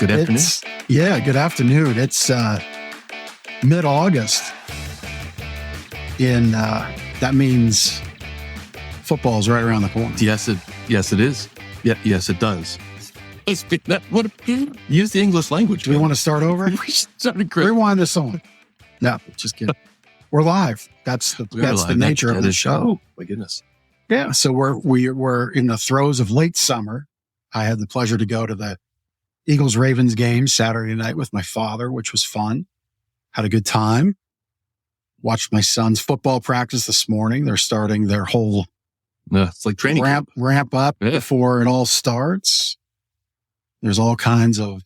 Good afternoon. Good afternoon. It's mid-August. That means football's right around the corner. Yes, it is. Yeah, yes, it does. Use the English language. Do we want to start over? We started great. Rewind this on. No, just kidding. We're live. That's the nature of the show. Oh, my goodness. Yeah, so we're in the throes of late summer. I had the pleasure to go to the Eagles-Ravens game Saturday night with my father, which was fun. Had a good time. Watched my son's football practice this morning. They're starting their whole it's like training ramp up before it all starts. There's all kinds of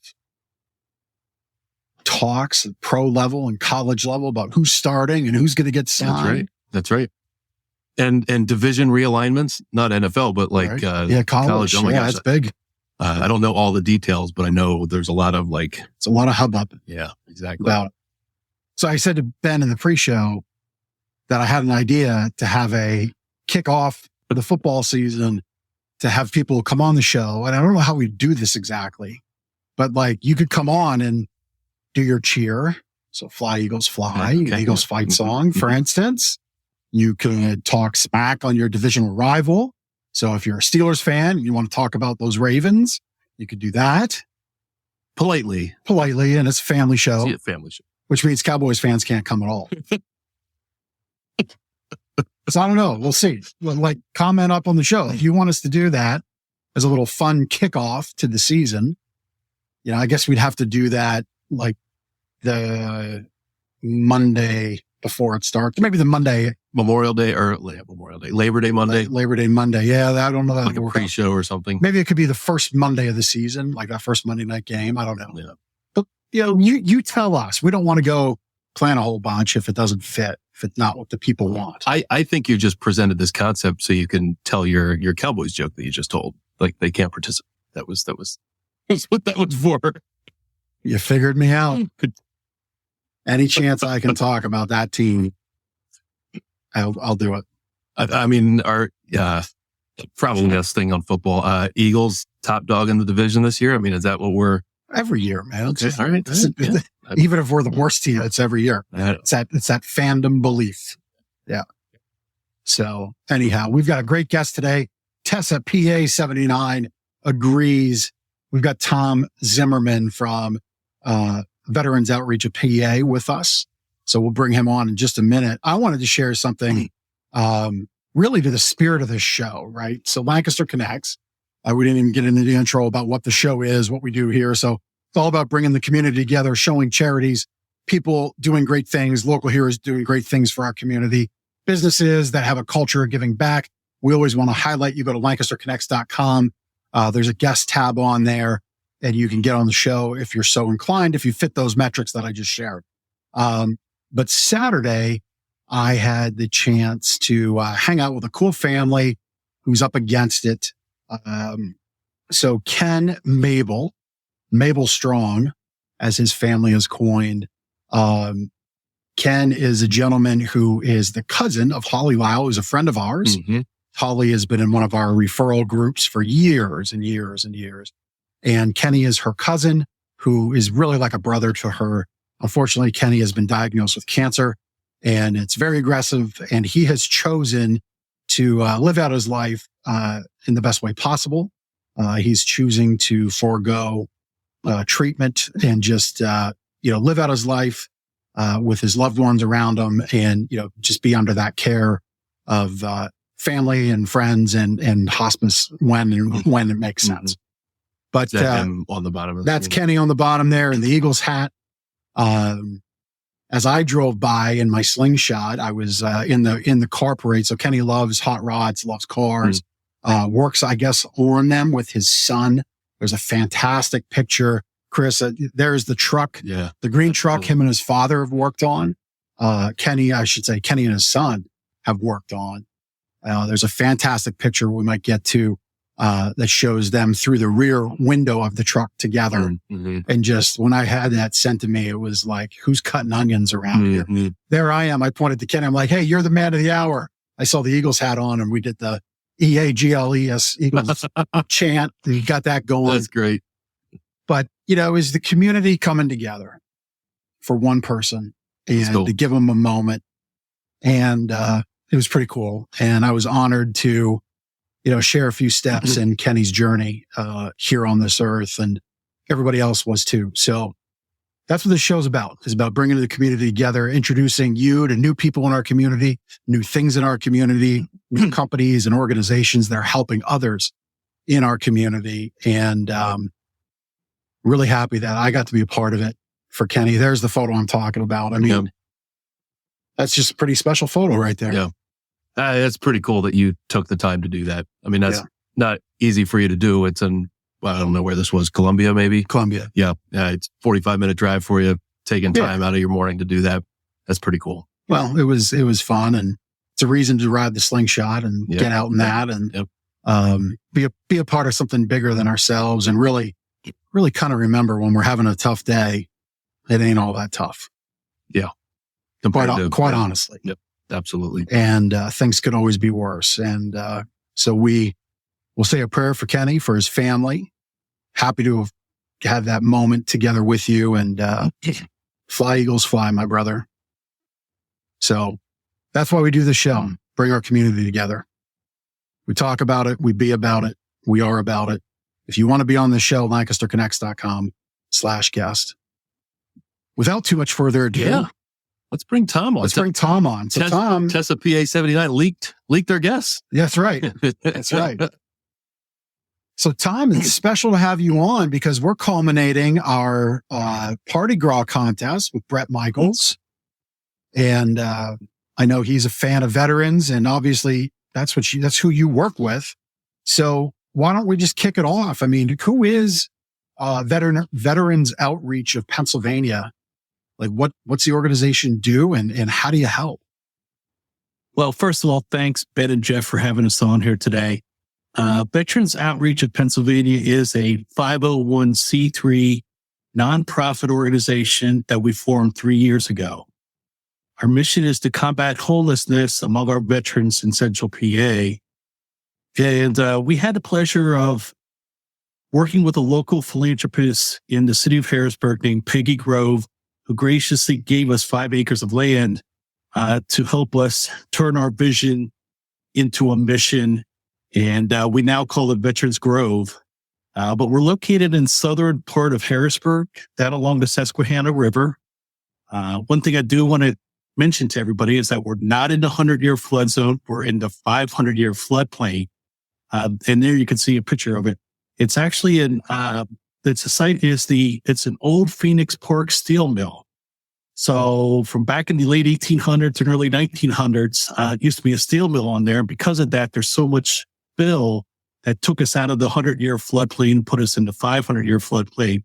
talks at pro level and college level about who's starting and who's going to get signed. That's right. And division realignments, not NFL, but like college. Oh my gosh, it's big. I don't know all the details, but I know there's a lot of it's a lot of hubbub. Yeah, exactly. About it. So I said to Ben in the pre-show that I had an idea to have a kickoff for the football season, to have people come on the show. And I don't know how we do this exactly, but you could come on and do your cheer. So Fly Eagles Fly, Eagles Fight song, for instance. You could talk smack on your divisional rival. So if you're a Steelers fan, you want to talk about those Ravens, you could do that. Politely. And it's a family show. It's a family show. Which means Cowboys fans can't come at all. So I don't know. We'll see. Comment up on the show. If you want us to do that as a little fun kickoff to the season, I guess we'd have to do that the Monday before it starts. Maybe the Monday. Labor Day Monday. Labor Day Monday. Yeah, I don't know. Like a pre-show or something. Maybe it could be the first Monday of the season, like that first Monday night game. I don't know. Yeah. But, you tell us. We don't want to go plan a whole bunch if it doesn't fit, if it's not what the people want. I think you just presented this concept so you can tell your Cowboys joke that you just told. They can't participate. That was what that was for. You figured me out. Any chance I can talk about that team, I'll do it. I mean, our probably best thing on football. Eagles top dog in the division this year. I mean, is that what we're every year, man? Okay, all right. Even if we're the worst team, it's every year. It's that fandom belief. Yeah. So anyhow, we've got a great guest today. Tessa PA 79 agrees. We've got Tom Zimmerman from Veterans Outreach of PA with us. So we'll bring him on in just a minute. I wanted to share something really to the spirit of this show, right? So Lancaster Connects. We didn't even get into the intro about what the show is, what we do here. So it's all about bringing the community together, showing charities, people doing great things, local heroes doing great things for our community, businesses that have a culture of giving back. We always want to highlight. You go to lancasterconnects.com. There's a guest tab on there, and you can get on the show if you're so inclined, if you fit those metrics that I just shared. But Saturday, I had the chance to hang out with a cool family who's up against it. So Ken Mabel Strong, as his family is coined. Ken is a gentleman who is the cousin of Holly Lyle, who's a friend of ours. Mm-hmm. Holly has been in one of our referral groups for years and years and years. And Kenny is her cousin, who is really like a brother to her. Unfortunately, Kenny has been diagnosed with cancer, and it's very aggressive. And he has chosen to live out his life in the best way possible. He's choosing to forego treatment and just live out his life with his loved ones around him, and just be under that care of family and friends and hospice when it makes sense. But him on the bottom. That's Kenny on the bottom there in the Eagles hat. As I drove by in my slingshot, I was in the car parade. So Kenny loves hot rods, loves cars, works, I guess, on them with his son. There's a fantastic picture. Chris, there's the truck, the green truck him and his father have worked on. Kenny and his son have worked on. There's a fantastic picture we might get to that shows them through the rear window of the truck together. Mm-hmm. And just when I had that sent to me, it was like, who's cutting onions around here? There I am. I pointed to Kenny. I'm like, hey, you're the man of the hour. I saw the Eagles hat on and we did the EAGLES Eagles chant. You got that going. That's great. But is the community coming together for one person and to give them a moment. And, it was pretty cool. And I was honored to, share a few steps in Kenny's journey, here on this earth, and everybody else was too. So that's what this show's about. It's about bringing the community together, introducing you to new people in our community, new things in our community, new companies and organizations that are helping others in our community. And, really happy that I got to be a part of it for Kenny. There's the photo I'm talking about. I mean, that's just a pretty special photo right there. Yeah. It's pretty cool that you took the time to do that. I mean, that's not easy for you to do. It's in, I don't know where this was, Columbia, maybe? Columbia. Yeah. It's 45-minute drive for you, taking time out of your morning to do that. That's pretty cool. Well, it was fun, and it's a reason to ride the slingshot and get out in that and be a part of something bigger than ourselves, and really kind of remember when we're having a tough day, it ain't all that tough. Yeah. Quite honestly. Yep. Absolutely. And things could always be worse. And so we'll say a prayer for Kenny, for his family. Happy to have had that moment together with you, and fly, Eagles, fly, my brother. So that's why we do the show, bring our community together. We talk about it. We be about it. We are about it. If you want to be on the show, LancasterConnects.com/guest. Without too much further ado, let's bring Tom on. So Tom, Tessa PA79 leaked their guess. That's right. That's right. So Tom, it's special to have you on because we're culminating our Party Gras contest with Brett Michaels. And I know he's a fan of veterans, and obviously that's who you work with. So why don't we just kick it off? I mean, who is Veterans Outreach of Pennsylvania? Like what's the organization do, and how do you help? Well, first of all, thanks Ben and Jeff for having us on here today. Veterans Outreach of Pennsylvania is a 501c3 nonprofit organization that we formed 3 years ago. Our mission is to combat homelessness among our veterans in Central PA. And we had the pleasure of working with a local philanthropist in the city of Harrisburg named Peggy Grove, who graciously gave us 5 acres of land to help us turn our vision into a mission. And we now call it Veterans Grove. But we're located in southern part of Harrisburg, down along the Susquehanna River. One thing I do want to mention to everybody is that we're not in the 100-year flood zone. We're in the 500-year floodplain. And there you can see a picture of it. It's actually it's an old Phoenix Park steel mill. So from back in the late 1800s and early 1900s, it used to be a steel mill on there. And because of that, there's so much spill that took us out of the 100-year floodplain and put us in the 500-year floodplain.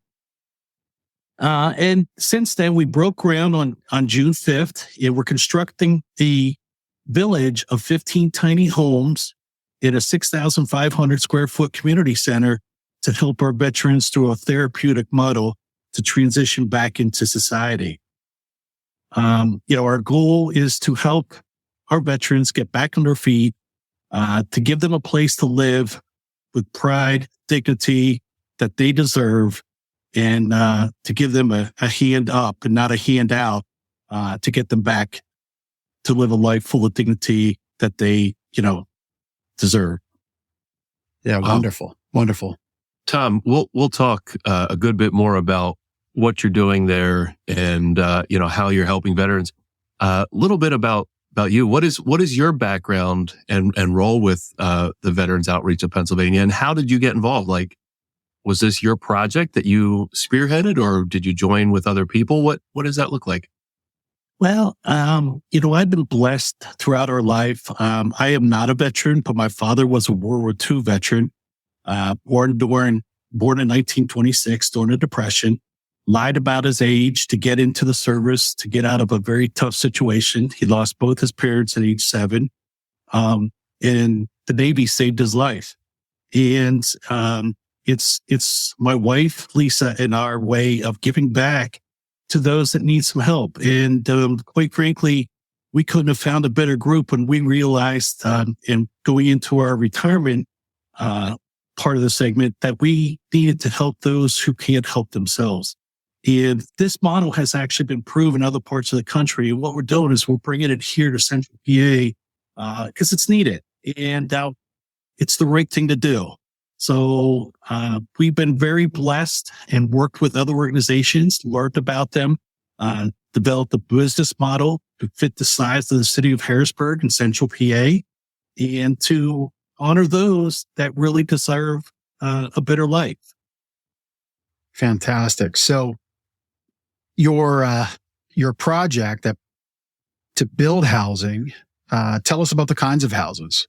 And since then, we broke ground on June 5th. And we're constructing the village of 15 tiny homes in a 6,500 square foot community center to help our veterans through a therapeutic model to transition back into society. Our goal is to help our veterans get back on their feet, to give them a place to live with pride, dignity that they deserve, and to give them a hand up and not a hand out, to get them back to live a life full of dignity that they, deserve. Yeah, wonderful. Wonderful. Tom, we'll talk a good bit more about what you're doing there and how you're helping veterans. A little bit about you. What is your background and role with the Veterans Outreach of Pennsylvania, and how did you get involved? Like, was this your project that you spearheaded, or did you join with other people? What does that look like? Well, I've been blessed throughout our life. I am not a veteran, but my father was a World War II veteran, born in 1926 during the Depression, lied about his age to get into the service, to get out of a very tough situation. He lost both his parents at age 7. And the Navy saved his life. And, it's my wife, Lisa, and our way of giving back to those that need some help. And quite frankly, we couldn't have found a better group when we realized, in going into our retirement part of the segment, that we needed to help those who can't help themselves. And this model has actually been proven in other parts of the country. And what we're doing is we're bringing it here to Central PA because it's needed. And it's the right thing to do. So we've been very blessed and worked with other organizations, learned about them, developed a business model to fit the size of the city of Harrisburg and Central PA, and to honor those that really deserve a better life. Fantastic. So your project to build housing, tell us about the kinds of houses.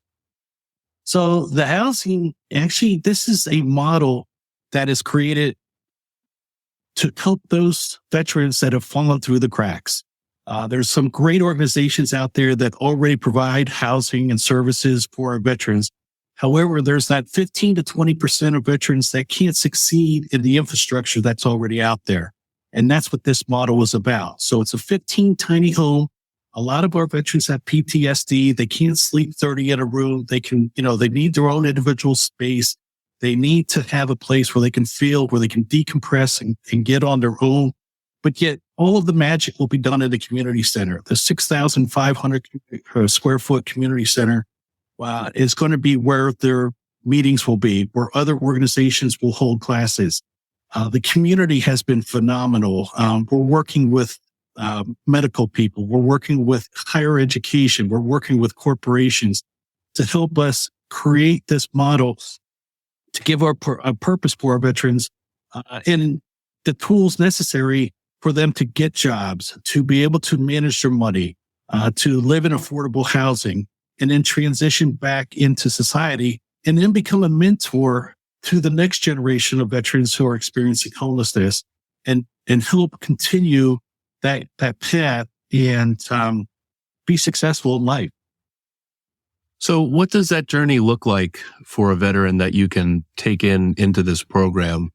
So the housing, actually, this is a model that is created to help those veterans that have fallen through the cracks. There's some great organizations out there that already provide housing and services for our veterans. However, there's that 15 to 20% of veterans that can't succeed in the infrastructure that's already out there. And that's what this model is about. So it's a 15 tiny home. A lot of our veterans have PTSD. They can't sleep 30 in a room. They need their own individual space. They need to have a place where they can feel, where they can decompress and get on their own. But yet all of the magic will be done in the community center. The 6,500 square foot community center is going to be where their meetings will be, where other organizations will hold classes. The community has been phenomenal. We're working with medical people. We're working with higher education. We're working with corporations to help us create this model to give a purpose for our veterans and the tools necessary for them to get jobs, to be able to manage their money, to live in affordable housing, and then transition back into society, and then become a mentor to the next generation of veterans who are experiencing homelessness, and help continue that path and be successful in life. So what does that journey look like for a veteran that you can take into this program?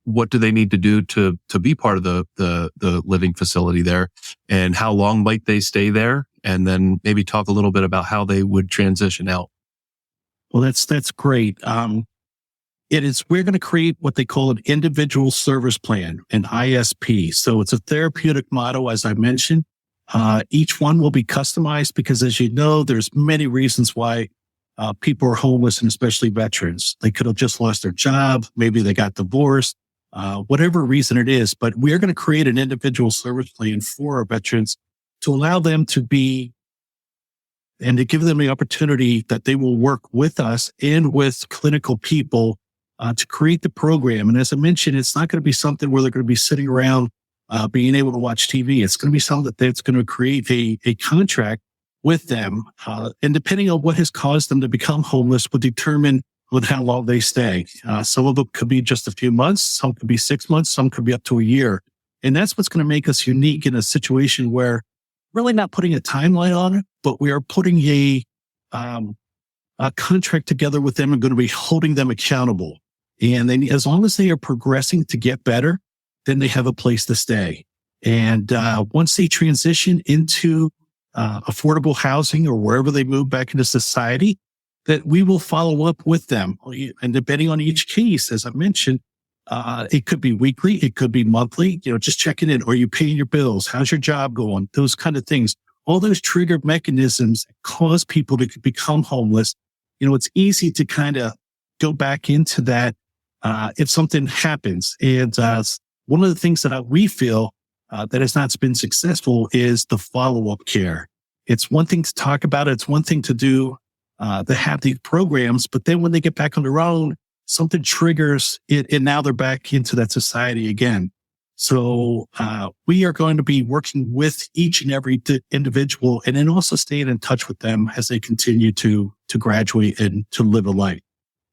What do they need to do to be part of the living facility there? And how long might they stay there? And then maybe talk a little bit about how they would transition out. Well, that's great. We're going to create what they call an individual service plan, an ISP. So it's a therapeutic model, as I mentioned. Each one will be customized because, as you know, there's many reasons why people are homeless, and especially veterans. They could have just lost their job. Maybe they got divorced, whatever reason it is. But we're going to create an individual service plan for our veterans to allow them to be and to give them the opportunity that they will work with us and with clinical people to create the program. And as I mentioned, it's not going to be something where they're going to be sitting around being able to watch TV. It's going to be something that's going to create a contract with them. And depending on what has caused them to become homeless will determine with how long they stay. Some of them could be just a few months. Some could be 6 months. Some could be up to a year. And that's what's going to make us unique in a situation where really not putting a timeline on it, but we are putting a contract together with them and going to be holding them accountable. And then as long as they are progressing to get better, then they have a place to stay. And once they transition into affordable housing or wherever they move back into society, that we will follow up with them. And depending on each case, as I mentioned, it could be weekly, it could be monthly, just checking in. Are you paying your bills? How's your job going? Those kind of things. All those trigger mechanisms that cause people to become homeless. It's easy to kind of go back into that if something happens. And one of the things that we feel that has not been successful is the follow-up care. It's one thing to talk about it. It's one thing to do, to have these programs, but then when they get back on their own, something triggers it, and now they're back into that society again. So we are going to be working with each and every individual, and then also staying in touch with them as they continue to graduate and to live a life.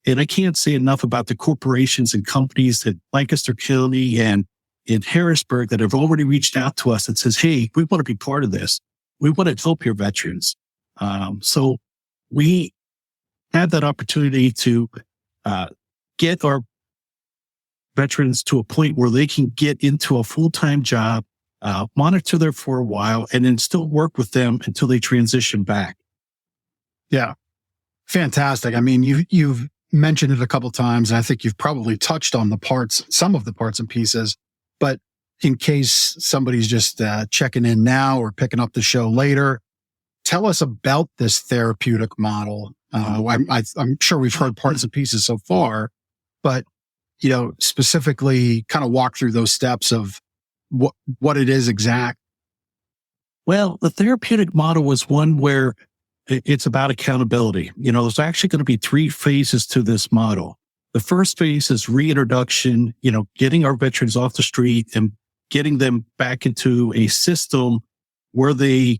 And I can't say enough about the corporations and companies at Lancaster County and in Harrisburg that have already reached out to us and says, hey, we want to be part of this. We want to help your veterans. So we have that opportunity to get our veterans to a point where they can get into a full-time job, monitor them for a while, and then still work with them until they transition back. Yeah. Fantastic. I mean, you've mentioned it a couple times, and I think you've probably touched on some of the parts and pieces, but in case somebody's just checking in now or picking up the show later, tell us about this therapeutic model. I'm sure we've heard parts and pieces so far, but specifically kind of walk through those steps of what it is exact. Well, the therapeutic model was one where it's about accountability. There's actually going to be 3 phases to this model. The first phase is reintroduction, getting our veterans off the street and getting them back into a system where they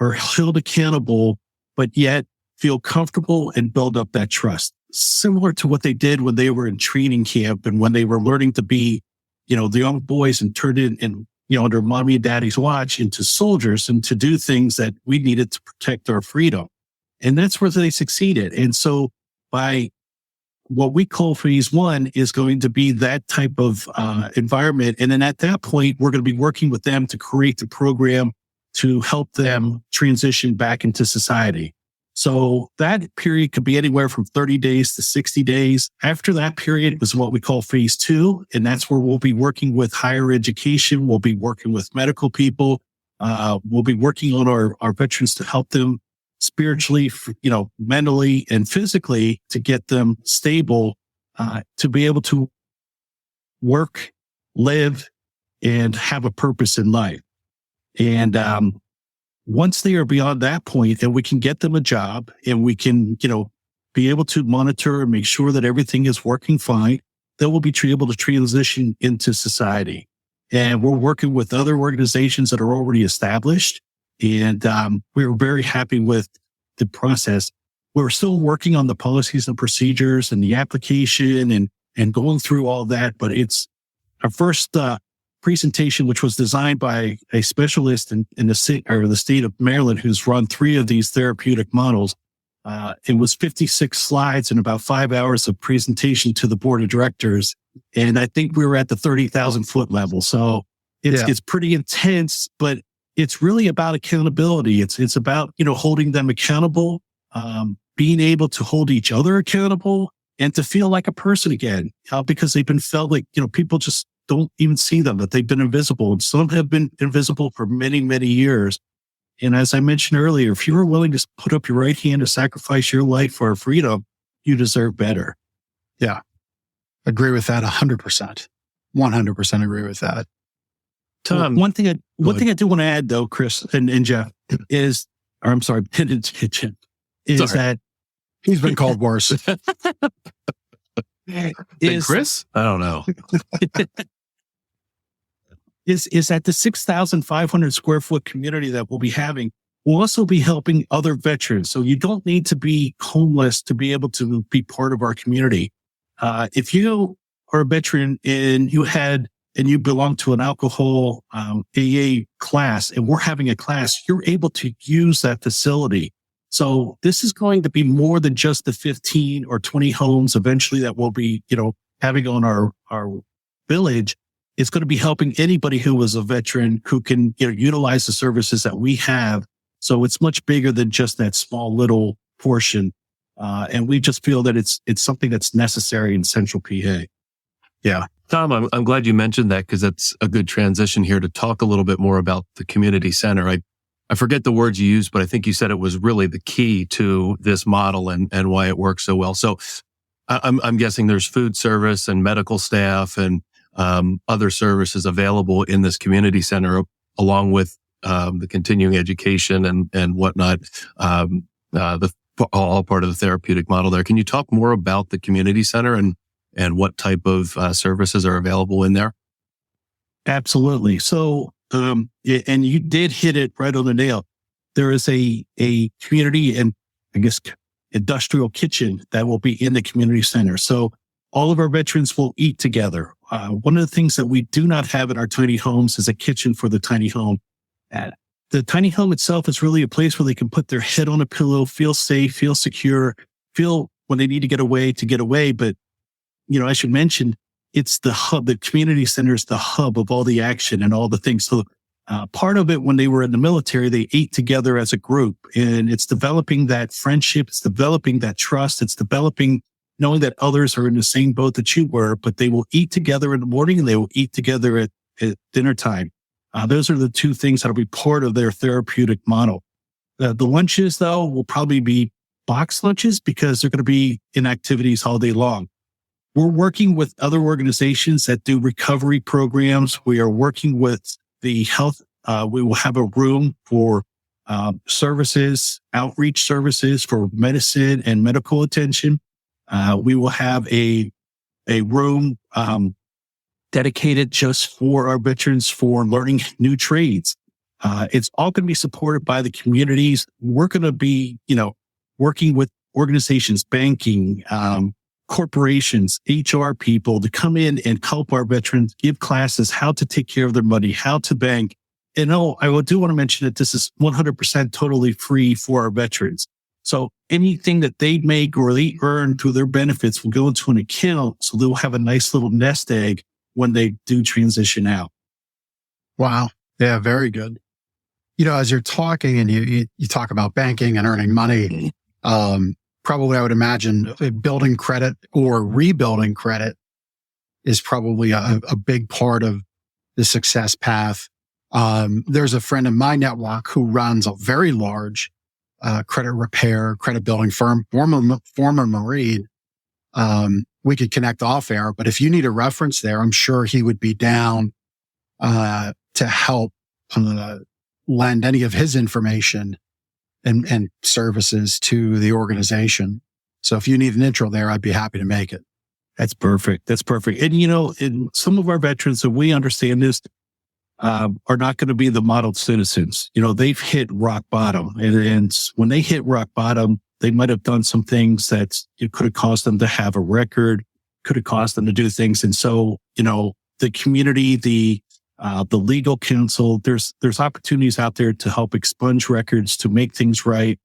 are held accountable, but yet feel comfortable and build up that trust. Similar to what they did when they were in training camp and when they were learning to be, the young boys and turned in under mommy and daddy's watch into soldiers and to do things that we needed to protect our freedom. And that's where they succeeded. And so by what we call phase 1 is going to be that type of environment. And then at that point, we're going to be working with them to create the program to help them transition back into society. So that period could be anywhere from 30 days to 60 days. After that period is what we call phase 2. And that's where we'll be working with higher education. We'll be working with medical people. We'll be working on our veterans to help them spiritually, mentally and physically to get them stable, to be able to work, live, and have a purpose in life. And, once they are beyond that point and we can get them a job and we can, be able to monitor and make sure that everything is working fine, they will be able to transition into society. And we're working with other organizations that are already established. And we're very happy with the process. We're still working on the policies and procedures and the application and going through all that. But it's our first presentation, which was designed by a specialist in the state of Maryland, who's run 3 of these therapeutic models. It was 56 slides and about 5 hours of presentation to the board of directors. And I think we were at the 30,000 foot level. So it's pretty intense, but it's really about accountability. It's about, holding them accountable, being able to hold each other accountable and to feel like a person again, because they've been felt like, people just don't even see them, that they've been invisible. And some have been invisible for many, many years. And as I mentioned earlier, if you were willing to put up your right hand to sacrifice your life for our freedom, you deserve better. Yeah. Agree with that 100%. 100% agree with that. Tom, one thing I do want to add though, Chris and Jeff is, or I'm sorry, Ben and Jim, is that he's been called worse. Chris? I don't know. Is that the 6,500 square foot community that we'll be having will also be helping other veterans. So you don't need to be homeless to be able to be part of our community. If you are a veteran and you belong to an alcohol AA class and we're having a class, you're able to use that facility. So this is going to be more than just the 15 or 20 homes eventually that we'll be, having on our village. It's going to be helping anybody who was a veteran who can, utilize the services that we have. So it's much bigger than just that small little portion. And we just feel that it's something that's necessary in Central PA. Yeah. Tom, I'm glad you mentioned that because that's a good transition here to talk a little bit more about the community center. I forget the words you used, but I think you said it was really the key to this model and why it works so well. So I'm guessing there's food service and medical staff and other services available in this community center, along with the continuing education and whatnot, all part of the therapeutic model there. Can you talk more about the community center and what type of services are available in there? Absolutely. So, and you did hit it right on the nail. There is a community and I guess industrial kitchen that will be in the community center. So all of our veterans will eat together. One of the things that we do not have in our tiny homes is a kitchen for the tiny home. The tiny home itself is really a place where they can put their head on a pillow, feel safe, feel secure, feel when they need to get away. But, I should mention, it's the hub. The community center is the hub of all the action and all the things. So part of it when they were in the military, they ate together as a group, and it's developing that friendship. It's developing that trust. It's developing knowing that others are in the same boat that you were, but they will eat together in the morning and they will eat together at dinner time. Those are the two things that will be part of their therapeutic model. The lunches, though, will probably be box lunches because they're going to be in activities all day long. We're working with other organizations that do recovery programs. We are working with the health. We will have a room for services, outreach services for medicine and medical attention. We will have a room dedicated just for our veterans for learning new trades. It's all going to be supported by the communities. We're going to be, working with organizations, banking, corporations, HR people to come in and help our veterans, give classes how to take care of their money, how to bank. And I do want to mention that this is 100% totally free for our veterans. So anything that they make or they earn through their benefits will go into an account. So they'll have a nice little nest egg when they do transition out. Wow. Yeah, very good. As you're talking and you talk about banking and earning money, probably I would imagine building credit or rebuilding credit is probably a big part of the success path. There's a friend in my network who runs a very large credit repair, credit building firm, former Marine. We could connect off air, but if you need a reference there, I'm sure he would be down to help lend any of his information and services to the organization. So if you need an intro there, I'd be happy to make it. That's perfect. That's perfect. And, in some of our veterans, and we understand this, are not going to be the model citizens. They've hit rock bottom. And when they hit rock bottom, they might have done some things that it could have caused them to have a record, could have caused them to do things. And so, the community, the legal counsel, there's opportunities out there to help expunge records, to make things right.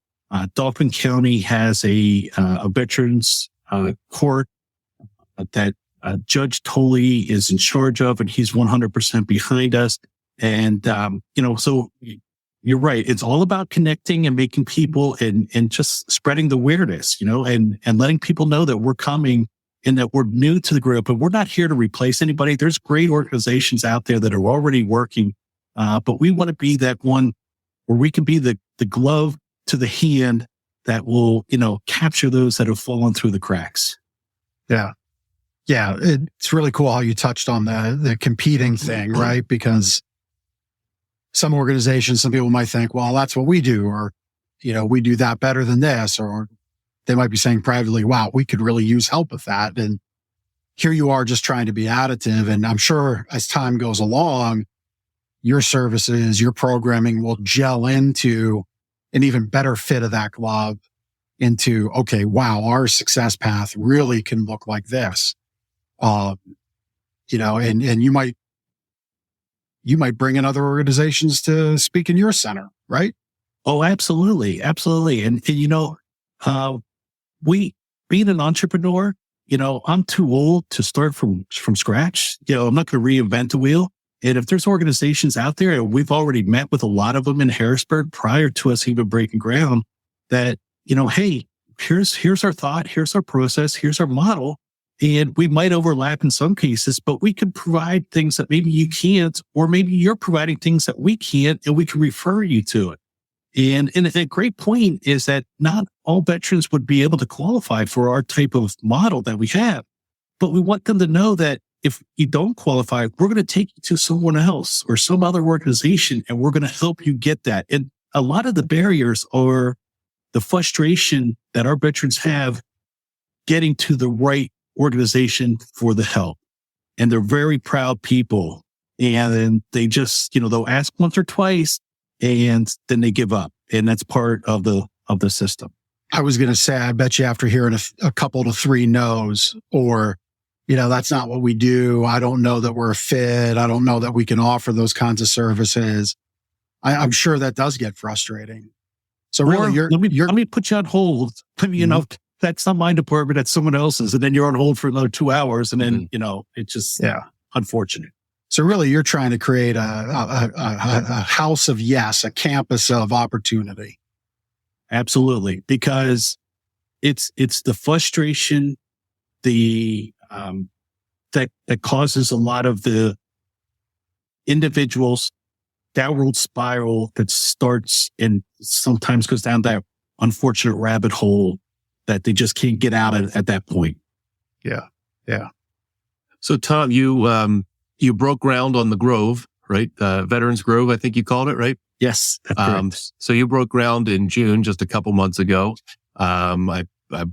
Dauphin County has a veterans court that Judge Tolley is in charge of, and he's 100% behind us. And, so you're right. It's all about connecting and making people and just spreading the awareness, and letting people know that we're coming and that we're new to the group, and we're not here to replace anybody. There's great organizations out there that are already working. But we want to be that one where we can be the glove to the hand that will, capture those that have fallen through the cracks. Yeah. Yeah. It's really cool how you touched on the competing thing, right? Because some organizations, some people might think, well, that's what we do, or, we do that better than this, or they might be saying privately, wow, we could really use help with that. And here you are just trying to be additive. And I'm sure as time goes along, your services, your programming will gel into an even better fit of that glove into, okay, wow, our success path really can look like this. And you might bring in other organizations to speak in your center, right? Oh, absolutely. Absolutely. And being an entrepreneur, I'm too old to start from scratch. I'm not going to reinvent the wheel. And if there's organizations out there, and we've already met with a lot of them in Harrisburg prior to us even breaking ground, that, hey, here's our thought, here's our process, here's our model. And we might overlap in some cases, but we can provide things that maybe you can't, or maybe you're providing things that we can't, and we can refer you to it. And a great point is that not all veterans would be able to qualify for our type of model that we have. But we want them to know that if you don't qualify, we're going to take you to someone else or some other organization, and we're going to help you get that. And a lot of the barriers are the frustration that our veterans have getting to the right organization for the help. And they're very proud people. And they just, they'll ask once or twice, and then they give up. And that's part of the system. I was going to say, I bet you after hearing a couple to three no's, or, that's not what we do. I don't know that we're a fit. I don't know that we can offer those kinds of services. I'm sure that does get frustrating. So really, let me put you on hold. That's not my department, that's someone else's. And then you're on hold for another 2 hours. And then, it's just unfortunate. So really, you're trying to create a house of yes, a campus of opportunity. Absolutely, because it's the frustration, that causes a lot of the individuals downward spiral that starts and sometimes goes down that unfortunate rabbit hole that they just can't get out at that point. Yeah. Yeah. So Tom, you broke ground on the Grove, right? Veterans Grove, I think you called it, right? Yes. That's correct. So you broke ground in June, just a couple months ago. I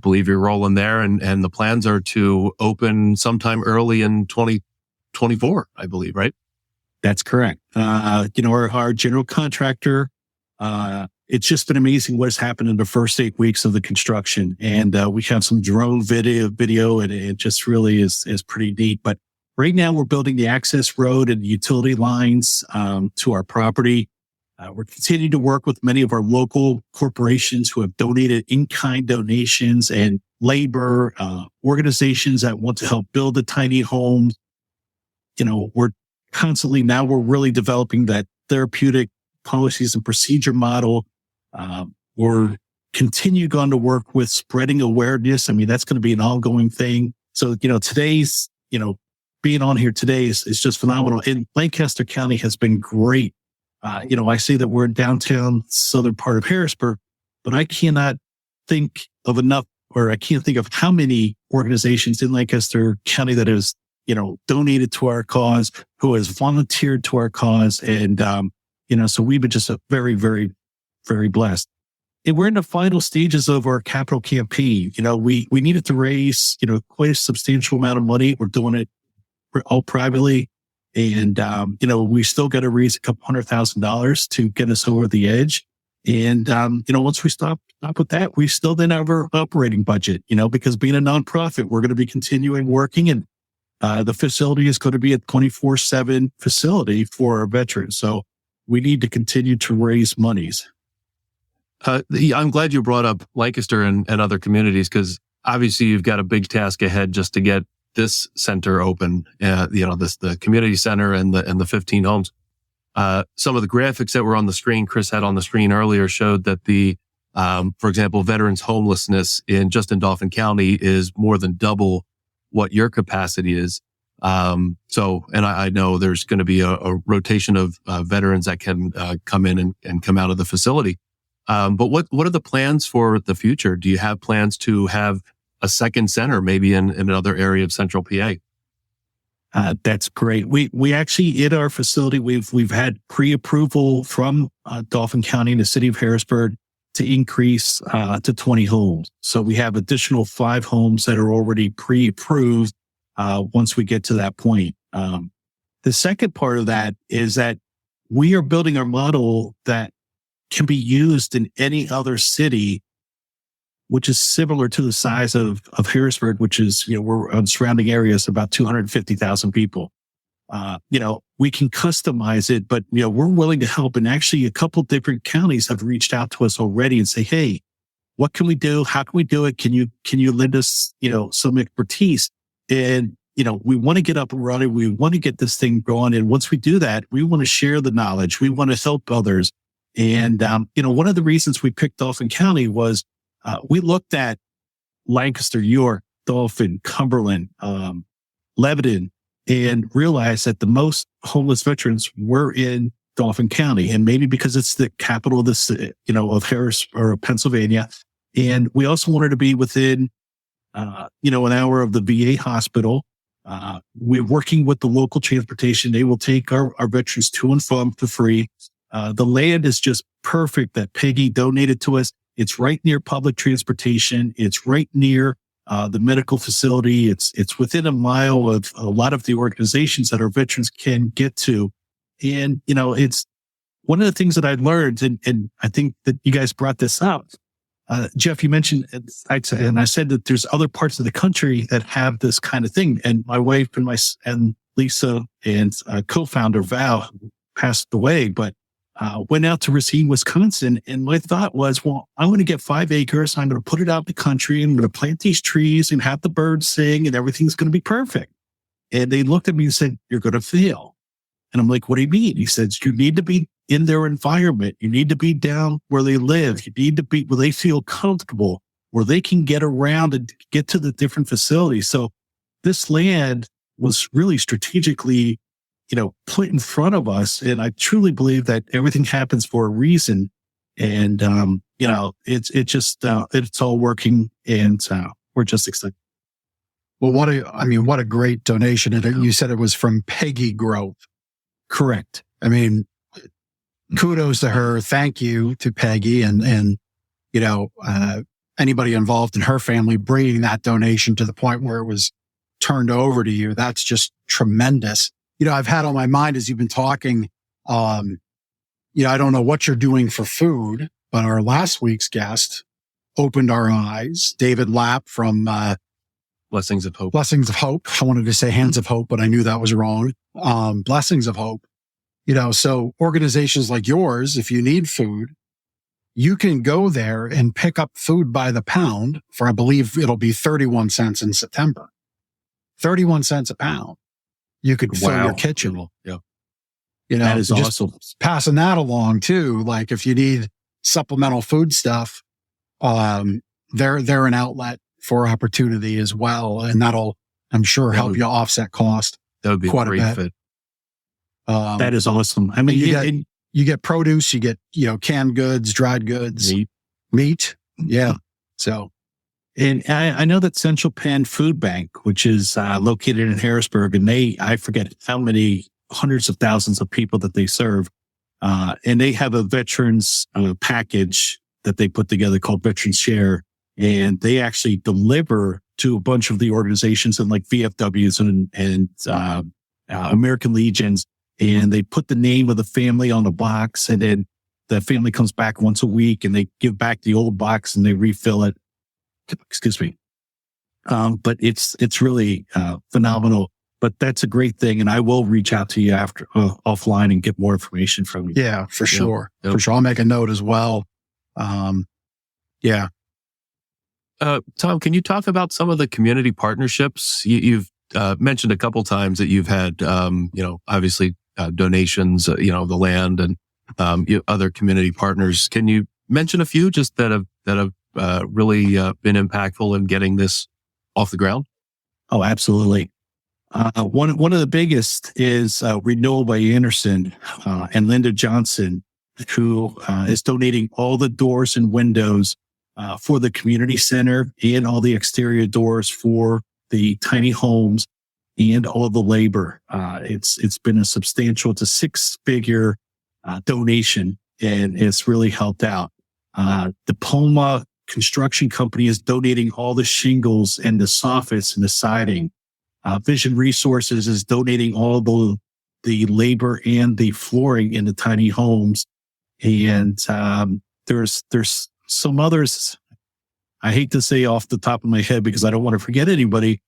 believe you're rolling there, and the plans are to open sometime early in 2024, I believe, right? That's correct. Our general contractor, it's just been amazing what has happened in the first 8 weeks of the construction. And we have some drone video, and it just really is pretty neat. But right now we're building the access road and the utility lines to our property. We're continuing to work with many of our local corporations who have donated in-kind donations and labor, organizations that want to help build the tiny homes. We're really developing that therapeutic policies and procedure model. We're continue going to work with spreading awareness. I mean, that's going to be an ongoing thing. So, today's, being on here today is just phenomenal. And Lancaster County has been great. I say that we're in downtown southern part of Harrisburg, but I cannot think of enough, or I can't think of how many organizations in Lancaster County that has, donated to our cause, who has volunteered to our cause. And, so we've been just very, very, very blessed. And we're in the final stages of our capital campaign. We needed to raise, quite a substantial amount of money. We're doing it all privately. And, we still got to raise a couple $100,000 to get us over the edge. And, once we stop with that, we still then have our operating budget, because being a nonprofit, we're going to be continuing working, and the facility is going to be a 24/7 facility for our veterans. So we need to continue to raise monies. I'm glad you brought up Lancaster and other communities, because obviously you've got a big task ahead just to get this center open, the community center and the 15 homes. Some of the graphics that were on the screen, Chris had on the screen earlier, showed that for example, veterans homelessness in Dauphin County is more than double what your capacity is. And I know there's going to be a rotation of veterans that can come in and come out of the facility. But what are the plans for the future? Do you have plans to have a second center, maybe in another area of Central PA? That's great. We actually, in our facility, we've had pre-approval from Dauphin County and the city of Harrisburg to increase to 20 homes. So we have additional 5 homes that are already pre-approved once we get to that point. The second part of that is that we are building our model that can be used in any other city, which is similar to the size of Harrisburg, which is, we're on surrounding areas, about 250,000 people. We can customize it, but, we're willing to help. And actually a couple different counties have reached out to us already and say, hey, what can we do? How can we do it? Can you lend us, some expertise? And, we want to get up and running. We want to get this thing going. And once we do that, we want to share the knowledge. We want to help others. And, one of the reasons we picked Dauphin County was, we looked at Lancaster, York, Dauphin, Cumberland, Lebanon, and realized that the most homeless veterans were in Dauphin County. And maybe because it's the capital of the, of Harris or Pennsylvania. And we also wanted to be within, an hour of the VA hospital. We're working with the local transportation. They will take our veterans to and from for free. The land is just perfect that Peggy donated to us. It's right near public transportation. It's right near the medical facility. It's within a mile of a lot of the organizations that our veterans can get to. And, it's one of the things that I learned, and I think that you guys brought this up. Jeff, you mentioned, and I said that there's other parts of the country that have this kind of thing. And my wife and Lisa and co-founder Val passed away, but went out to Racine, Wisconsin. And my thought was, well, I'm going to get 5 acres. I'm going to put it out in the country. I'm going to plant these trees and have the birds sing and everything's going to be perfect. And they looked at me and said, you're going to fail. And I'm like, what do you mean? He says, you need to be in their environment. You need to be down where they live. You need to be where they feel comfortable, where they can get around and get to the different facilities. So this land was really strategically, put in front of us. And I truly believe that everything happens for a reason. And, it's all working, and we're just excited. Well, what a great donation. And you said it was from Peggy Grove. Correct. I mean, kudos to her. Thank you to Peggy and anybody involved in her family bringing that donation to the point where it was turned over to you. That's just tremendous. I've had on my mind as you've been talking, I don't know what you're doing for food, but our last week's guest opened our eyes. David Lapp from Blessings of Hope. Blessings of Hope. I wanted to say Hands of Hope, but I knew that was wrong. Blessings of Hope. So organizations like yours, if you need food, you can go there and pick up food by the pound for, I believe it'll be 31 cents in September. 31 cents a pound. You could fill your kitchen. Yeah. That is awesome. Passing that along too. Like if you need supplemental food stuff, they're an outlet for opportunity as well. And that'll, I'm sure, help you offset cost. That would be quite a great bit. fit. That is awesome. I mean, you get produce, you get, canned goods, dried goods, meat. Yeah. So. And I know that Central Penn Food Bank, which is located in Harrisburg, and I forget how many hundreds of thousands of people that they serve. And they have a veterans package that they put together called Veterans Share. And they actually deliver to a bunch of the organizations and like VFWs and American Legions. And they put the name of the family on the box, and then the family comes back once a week and they give back the old box and they refill it. Excuse me. But it's really phenomenal. But that's a great thing. And I will reach out to you after offline and get more information from you. Yeah, for sure. Yep. For sure. I'll make a note as well. Yeah. Tom, can you talk about some of the community partnerships? You've mentioned a couple times that you've had, obviously donations, the land and other community partners. Can you mention a few just that have really been impactful in getting this off the ground? Oh, absolutely. One of the biggest is Renewal by Anderson and Linda Johnson, who is donating all the doors and windows for the community center and all the exterior doors for the tiny homes and all the labor. It's been a substantial, it's a 6-figure donation, and it's really helped out. Diploma Construction Company is donating all the shingles and the soffits and the siding. Vision Resources is donating all the labor and the flooring in the tiny homes. And there's some others I hate to say off the top of my head because I don't want to forget anybody,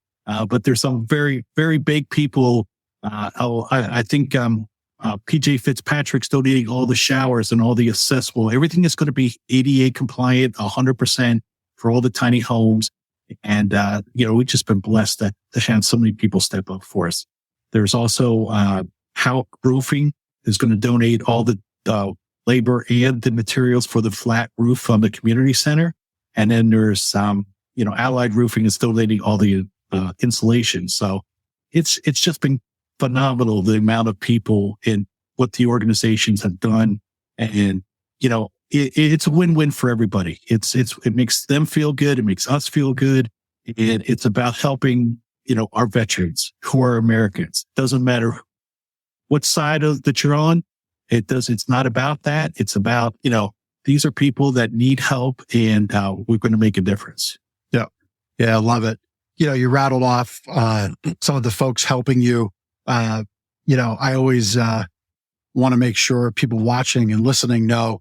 but there's some very, very big people. I think PJ Fitzpatrick's donating all the showers and all the accessible. Everything is going to be ADA compliant, 100% for all the tiny homes. And, we've just been blessed to have so many people step up for us. There's also Houck Roofing is going to donate all the labor and the materials for the flat roof on the community center. And then there's, Allied Roofing is donating all the insulation. So it's just been phenomenal, the amount of people and what the organizations have done. And, it's a win-win for everybody. It makes them feel good. It makes us feel good. And it's about helping, our veterans who are Americans. Doesn't matter what side that you're on. It's not about that. It's about, these are people that need help, and we're going to make a difference. Yeah. Yeah. I love it. You rattled off, some of the folks helping you. I always, want to make sure people watching and listening know,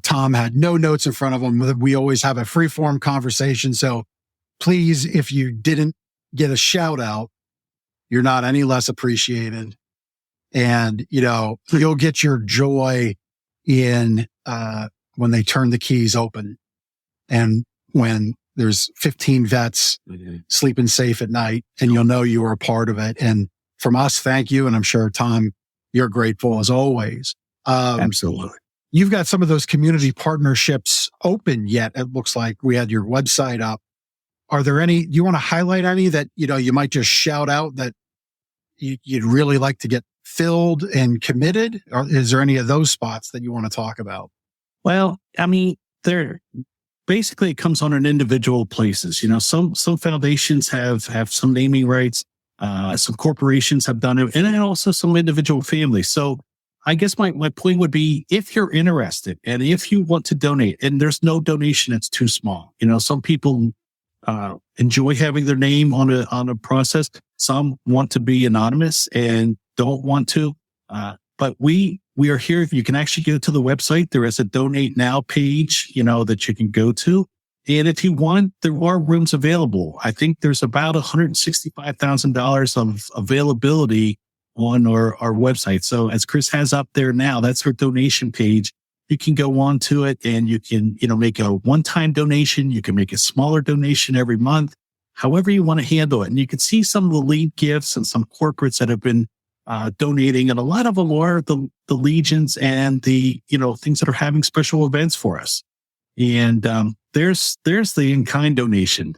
Tom had no notes in front of him. We always have a free form conversation. So please, if you didn't get a shout out, you're not any less appreciated. And, you'll get your joy in, when they turn the keys open and when there's 15 vets sleeping safe at night, and you'll know you were a part of it. And from us, thank you. And I'm sure Tom you're grateful as always. Absolutely. You've got some of those community partnerships open yet. It looks like we had your website up. Are there any, do you want to highlight any that, you might just shout out that you'd really like to get filled and committed? Or is there any of those spots that you want to talk about? Well, I mean, basically it comes on an individual places. Some foundations have some naming rights. Some corporations have done it, and then also some individual families. So I guess my point would be, if you're interested and if you want to donate, and there's no donation that's too small. Some people enjoy having their name on a process. Some want to be anonymous and don't want to. But we are here. You can actually go to the website. There is a donate now page, that you can go to. And if you want, there are rooms available. I think there's about $165,000 of availability on our website. So as Chris has up there now, that's our donation page. You can go on to it and you can, make a one-time donation. You can make a smaller donation every month, however you want to handle it. And you can see some of the lead gifts and some corporates that have been donating. And a lot of them are the legions and the, things that are having special events for us. And there's the in-kind donation.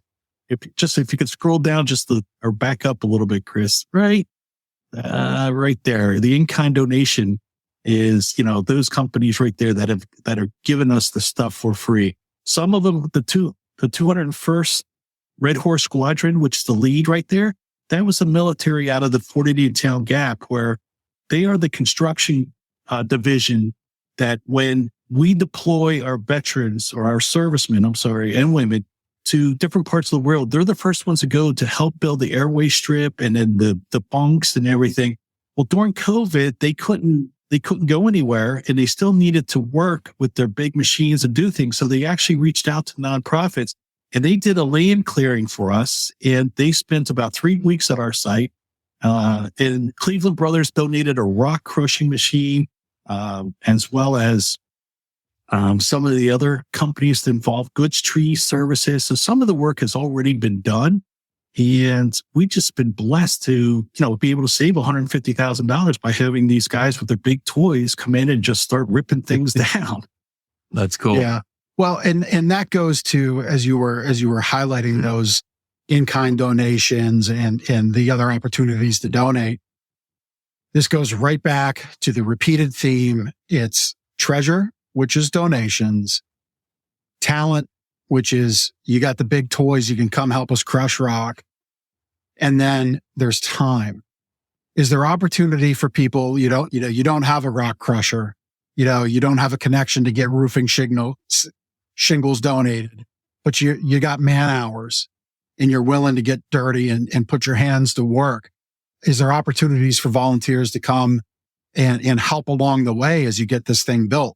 If you could scroll down or back up a little bit, Chris, right there, the in-kind donation is, those companies right there that are giving us the stuff for free. Some of them, the 201st Red Horse Squadron, which is the lead right there, that was a military out of the Fort Indian Town Gap, where they are the construction division that when we deploy our veterans or our servicemen, and women to different parts of the world, they're the first ones to go to help build the airway strip and then the bunks and everything. Well, during COVID, they couldn't go anywhere, and they still needed to work with their big machines and do things. So they actually reached out to nonprofits, and they did a land clearing for us. And they spent about 3 weeks at our site. And Cleveland Brothers donated a rock crushing machine, as well as some of the other companies that involve goods tree services. So some of the work has already been done. And we've just been blessed to, be able to save $150,000 by having these guys with their big toys come in and just start ripping things down. That's cool. Yeah. Well, and that goes to, as you were highlighting those in-kind donations and the other opportunities to donate. This goes right back to the repeated theme. It's treasure, which is donations, talent, which is you got the big toys, you can come help us crush rock. And then there's time. Is there opportunity for people, you don't have a rock crusher, you don't have a connection to get roofing shingles donated, but you got man hours and you're willing to get dirty and put your hands to work. Is there opportunities for volunteers to come and help along the way as you get this thing built?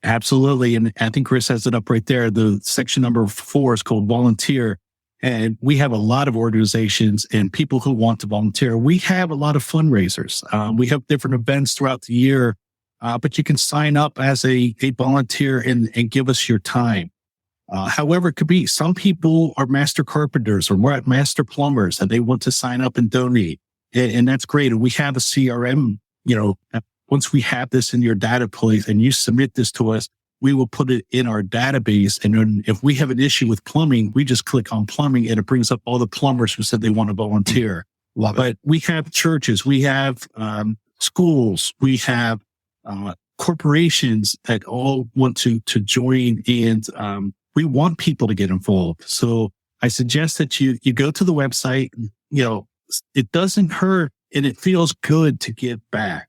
Absolutely. And I think Chris has it up right there. The section number 4 is called volunteer. And we have a lot of organizations and people who want to volunteer. We have a lot of fundraisers. We have different events throughout the year, but you can sign up as a volunteer and give us your time. However, it could be some people are master carpenters or master plumbers and they want to sign up and donate. And that's great. And we have a CRM, once we have this in your data place and you submit this to us, we will put it in our database. And then if we have an issue with plumbing, we just click on plumbing and it brings up all the plumbers who said they want to volunteer. But we have churches, we have schools, we have corporations that all want to join, and we want people to get involved. So I suggest that you go to the website. It doesn't hurt and it feels good to give back.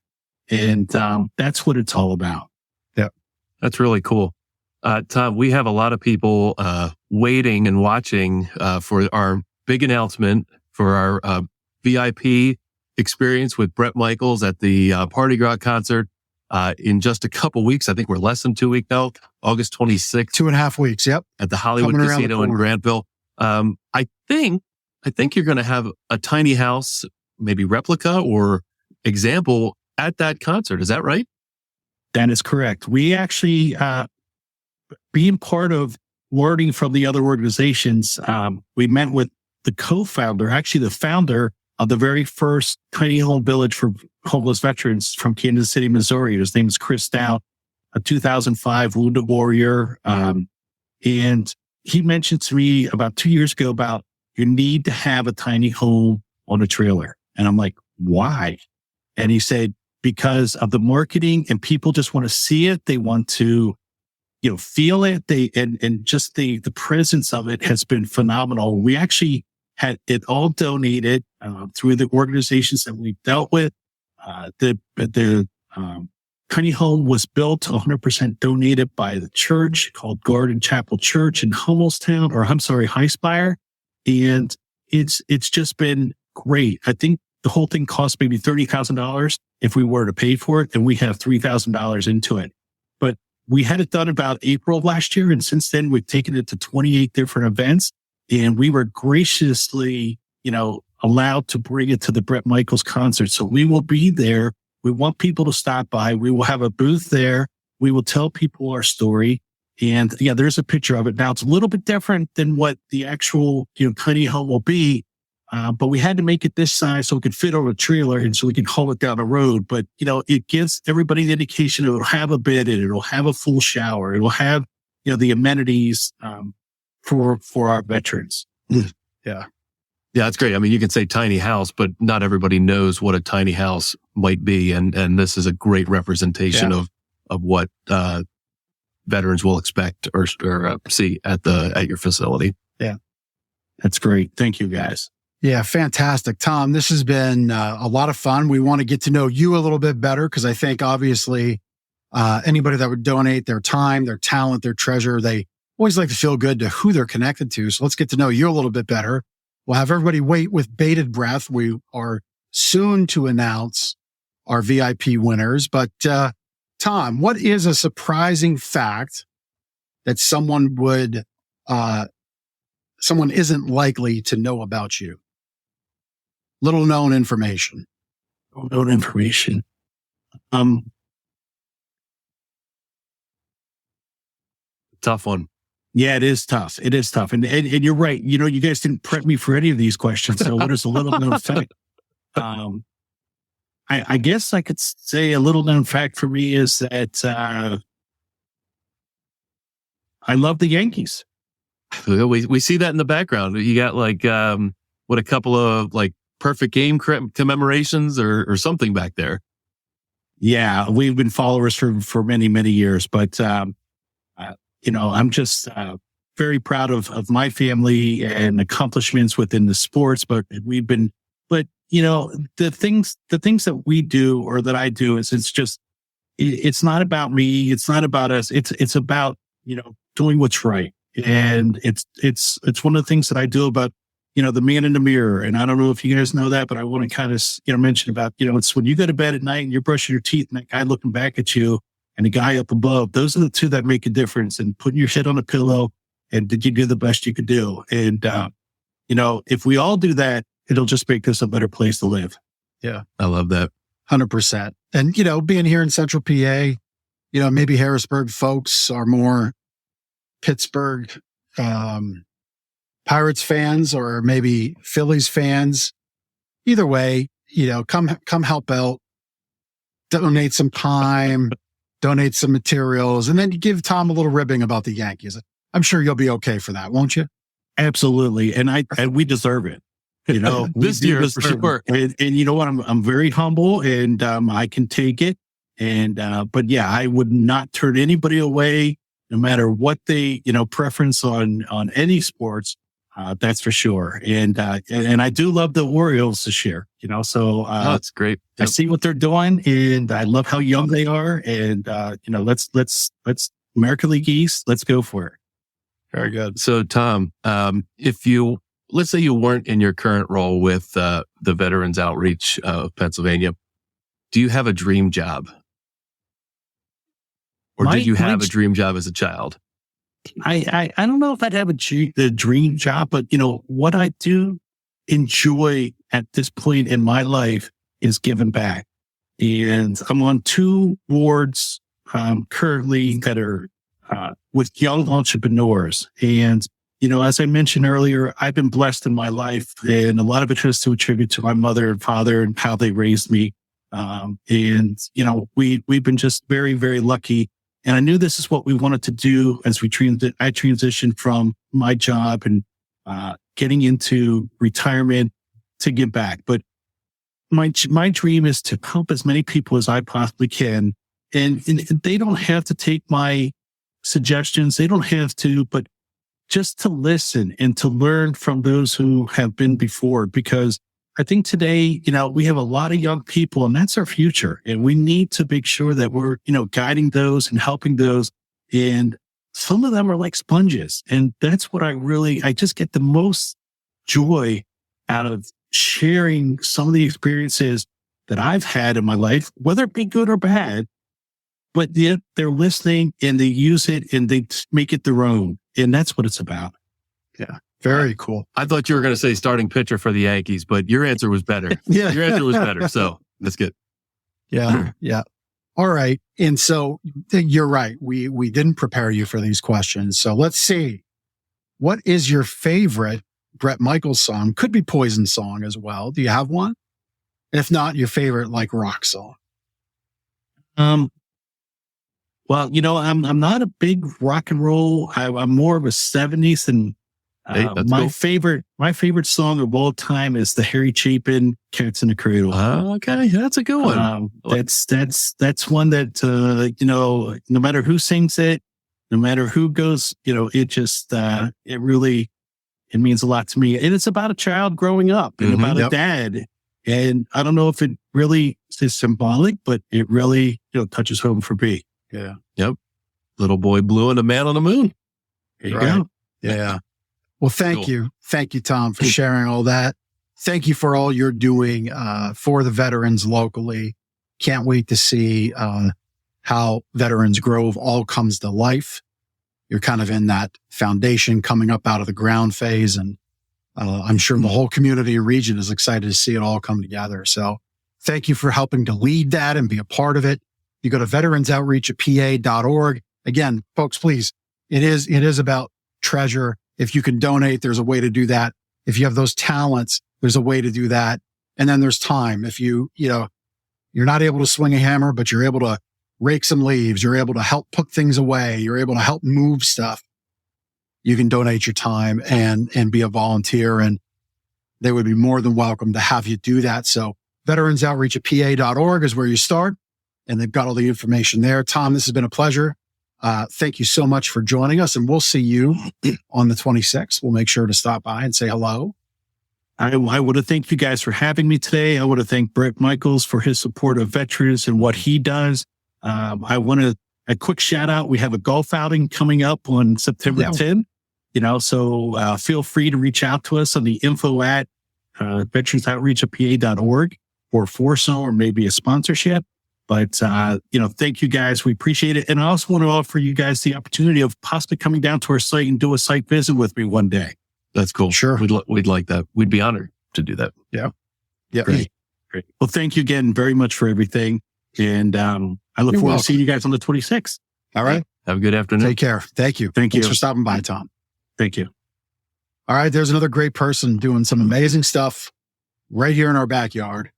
And that's what it's all about. Yeah, that's really cool. Tom, we have a lot of people waiting and watching for our big announcement for our VIP experience with Bret Michaels at the Party Rock concert in just a couple weeks. I think we're less than 2 weeks now, August 26th. 2.5 weeks, yep. At the Hollywood Casino in Grantville. I think you're going to have a tiny house, maybe replica or example at that concert. Is that right? That is correct. We actually, being part of learning from the other organizations, we met with the co-founder, actually the founder of the very first tiny home village for homeless veterans from Kansas City, Missouri. His name is Chris Stout, a 2005 Wounded Warrior. And he mentioned to me about 2 years ago about you need to have a tiny home on a trailer. And I'm like, why? And he said, because of the marketing and people just want to see it. They want to, feel it. And just the presence of it has been phenomenal. We actually had it all donated through the organizations that we dealt with. The tiny home was built 100% donated by the church called Garden Chapel Church in High Spire. And it's just been great. I think the whole thing cost maybe $30,000 if we were to pay for it, and we have $3,000 into it. But we had it done about April of last year. And since then, we've taken it to 28 different events, and we were graciously, allowed to bring it to the Bret Michaels concert. So we will be there. We want people to stop by. We will have a booth there. We will tell people our story. And yeah, there's a picture of it. Now it's a little bit different than what the actual, tiny home will be. But we had to make it this size so it could fit over a trailer and so we can haul it down the road. But, it gives everybody the indication it'll have a bed in it. It'll have a full shower. It'll have, the amenities, for our veterans. Yeah. Yeah, that's great. I mean, you can say tiny house, but not everybody knows what a tiny house might be. And this is a great representation of what, veterans will expect or see at your facility. Yeah. That's great. Thank you, guys. Yeah, fantastic. Tom, this has been a lot of fun. We want to get to know you a little bit better because I think obviously anybody that would donate their time, their talent, their treasure, they always like to feel good to who they're connected to. So let's get to know you a little bit better. We'll have everybody wait with bated breath. We are soon to announce our VIP winners. But Tom, what is a surprising fact that someone isn't likely to know about you? Little known information. Tough one. Yeah, it is tough. And you're right. You guys didn't prep me for any of these questions. So what is a little known fact? I guess I could say a little known fact for me is that I love the Yankees. We see that in the background. You got a couple of perfect game commemorations or something back there. Yeah, we've been followers for many, many years, but I'm just very proud of my family and accomplishments within the sports. But the things that we do or that I do it's not about me. It's not about us. It's about, doing what's right. And it's one of the things that I do about, the man in the mirror. And I don't know if you guys know that, but I want to kind of, mention about, it's when you go to bed at night and you're brushing your teeth and that guy looking back at you and the guy up above, those are the two that make a difference. And putting your head on a pillow and did you do the best you could do? And, if we all do that, it'll just make this a better place to live. Yeah. I love that. 100%. And, being here in Central PA, maybe Harrisburg folks are more Pittsburgh, Pirates fans or maybe Phillies fans. Either way, come help out, donate some time, donate some materials, and then give Tom a little ribbing about the Yankees. I'm sure you'll be okay for that, won't you? Absolutely. And we deserve it. This year for sure. And you know what? I'm very humble and I can take it. And but yeah, I would not turn anybody away, no matter what they preference on any sports. That's for sure. And I do love the Orioles this year. So that's great. I see what they're doing, and I love how young they are. And let's American League East. Let's go for it. Very good. So Tom, let's say you weren't in your current role with the Veterans Outreach of Pennsylvania, do you have a dream job? Or did you have a dream job as a child? I don't know if I'd have the dream job, but what I do enjoy at this point in my life is giving back. And I'm on 2 boards currently that are with young entrepreneurs. And as I mentioned earlier, I've been blessed in my life, and a lot of it has to attribute to my mother and father and how they raised me. And, we've been just very, very lucky. And I knew this is what we wanted to do as I transitioned from my job and, getting into retirement to give back. But my dream is to help as many people as I possibly can. And they don't have to take my suggestions. They don't have to, but just to listen and to learn from those who have been before, because I think today, we have a lot of young people and that's our future. And we need to make sure that we're, guiding those and helping those. And some of them are like sponges. And that's what I just get the most joy out of sharing some of the experiences that I've had in my life, whether it be good or bad, but yet they're listening and they use it and they make it their own. And that's what it's about. Yeah. Very cool. I thought you were going to say starting pitcher for the Yankees, but your answer was better. Yeah. Your answer was better. So that's good. Yeah. Yeah. All right. And so you're right. We didn't prepare you for these questions. So let's see. What is your favorite Bret Michaels song? Could be Poison song as well. Do you have one? If not, your favorite rock song? Well, I'm not a big rock and roll. I'm more of a 70s, and my favorite song of all time is the Harry Chapin "Cats in the Cradle." Okay, that's a good one. That's one that no matter who sings it, no matter who goes, it just it means a lot to me. And it's about a child growing up and about a dad. And I don't know if it really is symbolic, but it really touches home for me. Yeah. Yep. Little Boy Blue and a Man on the Moon. There you go. Yeah. Well, thank you. Thank you, Tom, for sharing all that. Thank you for all you're doing for the veterans locally. Can't wait to see how Veterans Grove all comes to life. You're kind of in that foundation coming up out of the ground phase. And I'm sure the whole community and region is excited to see it all come together. So thank you for helping to lead that and be a part of it. You go to veteransoutreach@pa.org. Again, folks, please, it is about treasure. If you can donate, there's a way to do that. If you have those talents, there's a way to do that. And then there's time. If you're not able to swing a hammer, but you're able to rake some leaves, you're able to help put things away, you're able to help move stuff, you can donate your time and be a volunteer. And they would be more than welcome to have you do that. So veteransoutreach@pa.org is where you start. And they've got all the information there. Tom, this has been a pleasure. Thank you so much for joining us. And we'll see you on the 26th. We'll make sure to stop by and say hello. I want to thank you guys for having me today. I want to thank Bret Michaels for his support of veterans and what he does. I want a quick shout out. We have a golf outing coming up on September 10th. So feel free to reach out to us on the info at veteransoutreach@pa.org for some or maybe a sponsorship. But, thank you guys. We appreciate it. And I also want to offer you guys the opportunity of possibly coming down to our site and do a site visit with me one day. That's cool. Sure. We'd like that. We'd be honored to do that. Yeah. Yeah. Great. Well, thank you again very much for everything. And I look forward to seeing you guys on the 26th. All right. Have a good afternoon. Take care. Thank you. Thank you. Thanks for stopping by, Tom. Thank you. All right. There's another great person doing some amazing stuff right here in our backyard.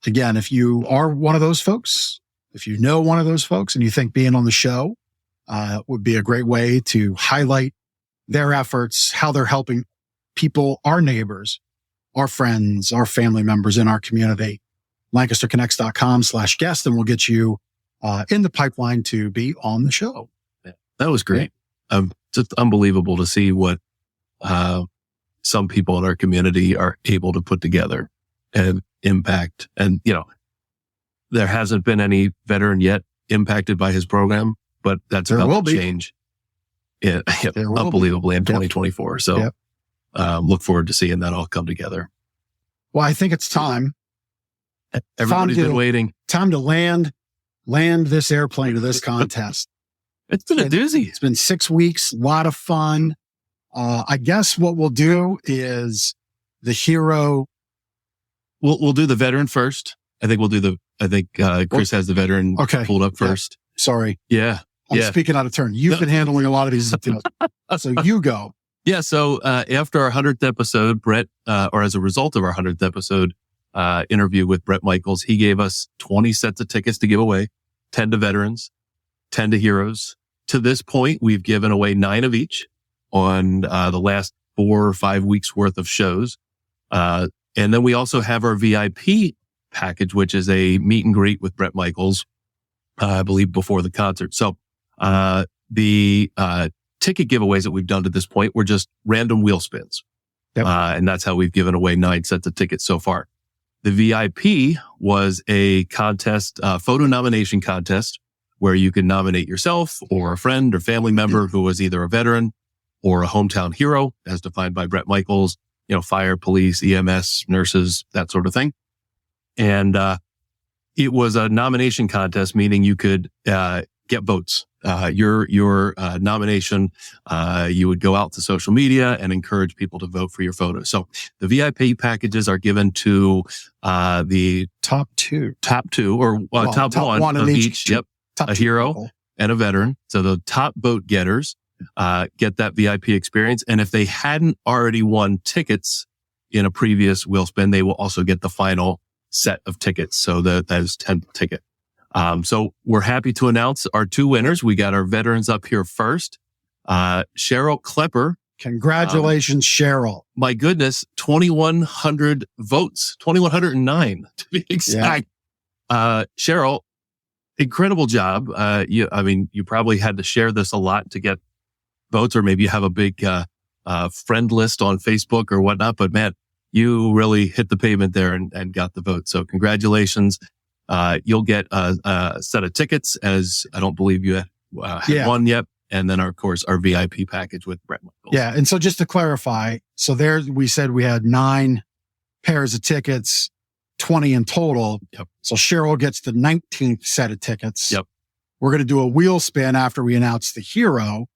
Again, if you are one of those folks, if you know one of those folks and you think being on the show would be a great way to highlight their efforts, how they're helping people, our neighbors, our friends, our family members in our community, LancasterConnects.com/guest, and we'll get you in the pipeline to be on the show. That was great. Just unbelievable to see what some people in our community are able to put together and impact. And, there hasn't been any veteran yet impacted by his program, but that's about to change. Yeah, unbelievably in 2024. So look forward to seeing that all come together. Well, I think it's time. Everybody's been waiting. Time to land this airplane to this contest. It's been a doozy. It's been 6 weeks, a lot of fun. I guess what we'll do is the hero. We'll do the veteran first. I think Chris has the veteran pulled up first. Yeah. Sorry. Yeah. I'm speaking out of turn. You've been handling a lot of these details. So you go. Yeah. So, after our 100th episode, Bret, or as a result of our 100th episode, interview with Bret Michaels. He gave us 20 sets of tickets to give away, 10 to veterans, 10 to heroes. To this point, we've given away 9 of each on the last 4 or 5 weeks worth of shows. And then we also have our VIP package, which is a meet and greet with Bret Michaels, I believe before the concert. So, the ticket giveaways that we've done to this point were just random wheel spins. Yep. And that's how we've given away 9 sets of tickets so far. The VIP was a contest, photo nomination contest where you can nominate yourself or a friend or family member who was either a veteran or a hometown hero as defined by Bret Michaels, fire, police, EMS, nurses, that sort of thing. And, it was a nomination contest, meaning you could, get votes. Your nomination, you would go out to social media and encourage people to vote for your photo. So the VIP packages are given to, the top two or top one of each. Yep. Top a hero people. And a veteran. So the top vote getters, get that VIP experience. And if they hadn't already won tickets in a previous wheel spin, they will also get the final set of tickets. So that is 10 ticket. So we're happy to announce our 2 winners. We got our veterans up here first. Cheryl Klepper. Congratulations, Cheryl. My goodness, 2,100 votes, 2,109 to be exact. Yeah. Cheryl, incredible job. You probably had to share this a lot to get votes, or maybe you have a big, friend list on Facebook or whatnot, but man, you really hit the pavement there and got the vote. So congratulations. You'll get a set of tickets, as I don't believe you had one yet. And then, of course, our VIP package with Bret Michaels. Yeah. And so just to clarify, so there we said we had 9 pairs of tickets, 20 in total. Yep. So Cheryl gets the 19th set of tickets. Yep. We're going to do a wheel spin after we announce the hero,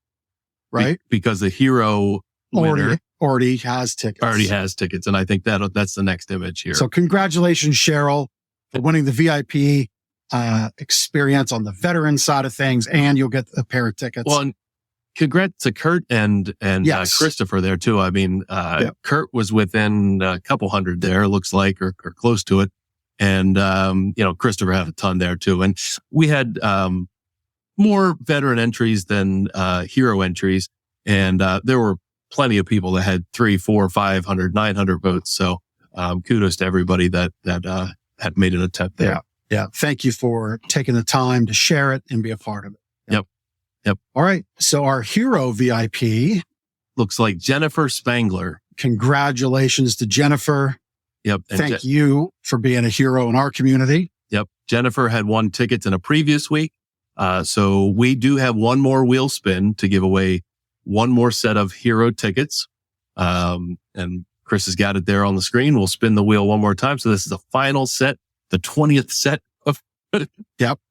right? Because the hero winner already has tickets. And I think that's the next image here. So congratulations, Cheryl, for winning the VIP experience on the veteran side of things, and you'll get a pair of tickets. Well, and congrats to Kurt and yes. Christopher there too. I mean, Yep. Kurt was within a couple hundred there, looks like, or close to it. And, Christopher had a ton there too. And we had, more veteran entries than, hero entries. And, there were plenty of people that had 300, 400, 500, 900 votes. So, kudos to everybody that had made an attempt there. Yeah. Yeah. Thank you for taking the time to share it and be a part of it. Yep. All right. So our hero VIP looks like Jennifer Spangler. Congratulations to Jennifer. Yep. And Thank you for being a hero in our community. Yep. Jennifer had won tickets in a previous week. So we do have one more wheel spin to give away one more set of hero tickets. And Chris has got it there on the screen. We'll spin the wheel one more time. So this is the final set, the 20th set of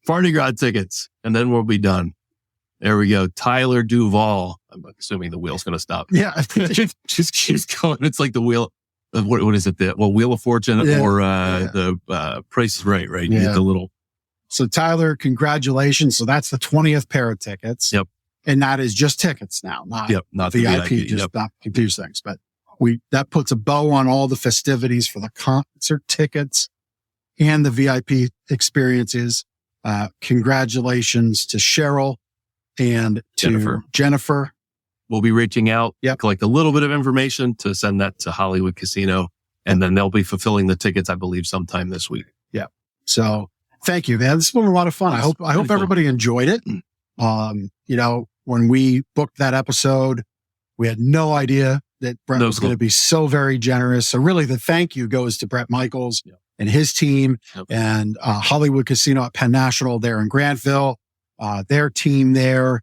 Mardi Gras tickets. And then we'll be done. There we go. Tyler Duvall. I'm assuming the wheel's going to stop. Yeah. Just keeps going. It's like the wheel. What is it? Wheel of Fortune or the Price is Right, right? You get the little. So Tyler, congratulations. So that's the 20th pair of tickets. Yep. And that is just tickets now, not VIP, just not confuse things. But that puts a bow on all the festivities for the concert tickets and the VIP experiences. Congratulations to Cheryl and to Jennifer. We'll be reaching out, collect a little bit of information to send that to Hollywood Casino, and then they'll be fulfilling the tickets, I believe, sometime this week. Yeah. So thank you, man. This has been a lot of fun. I hope everybody enjoyed it. When we booked that episode, we had no idea that Bret was going to be so very generous. So really the thank you goes to Bret Michaels and his team and Hollywood Casino at Penn National there in Grantville. Their team there,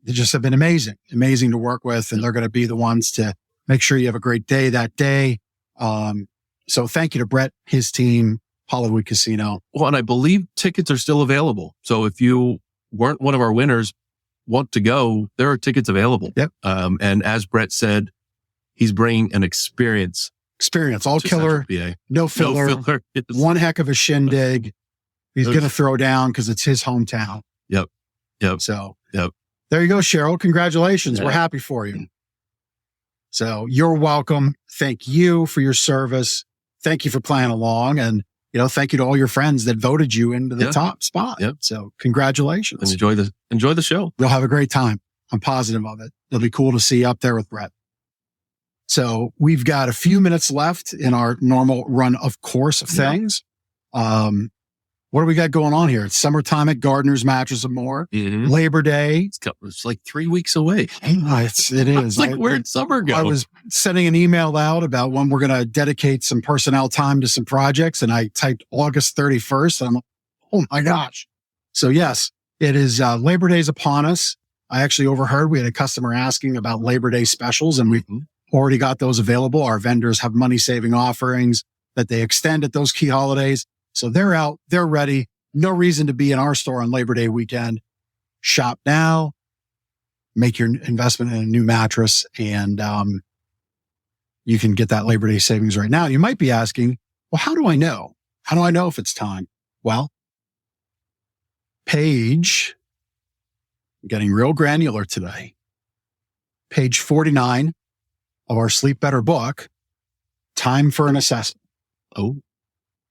they just have been amazing to work with. And they're going to be the ones to make sure you have a great day that day. So thank you to Bret, his team, Hollywood Casino. Well, and I believe tickets are still available. So if you weren't one of our winners, want to go, there are tickets available. Yep. And as Bret said, he's bringing an experience, all killer, no filler, one heck of a shindig. He's going to throw down because it's his hometown. Yep. So there you go, Cheryl. Congratulations. We're happy for you. So you're welcome. Thank you for your service. thank you for playing along. And, thank you to all your friends that voted you into the top spot. Yep. So congratulations. And enjoy the show. You'll have a great time. I'm positive of it. It'll be cool to see you up there with Brett. So we've got a few minutes left in our normal run of course of things. What do we got going on here? It's summertime at Gardner's Mattress and More. Mm-hmm. Labor Day. It's like 3 weeks away. It is. It's like, where'd summer go? I was sending an email out about when we're going to dedicate some personnel time to some projects, and I typed August 31st. And I'm like, oh my gosh. So yes, it is Labor Day's upon us. I actually overheard we had a customer asking about Labor Day specials, and we've already got those available. Our vendors have money-saving offerings that they extend at those key holidays. So they're out, they're ready. No reason to be in our store on Labor Day weekend. Shop now, make your investment in a new mattress, and you can get that Labor Day savings right now. You might be asking, well, how do I know? How do I know if it's time? Well, page, getting real granular today, page 49 of our Sleep Better book, time for an assessment. Oh,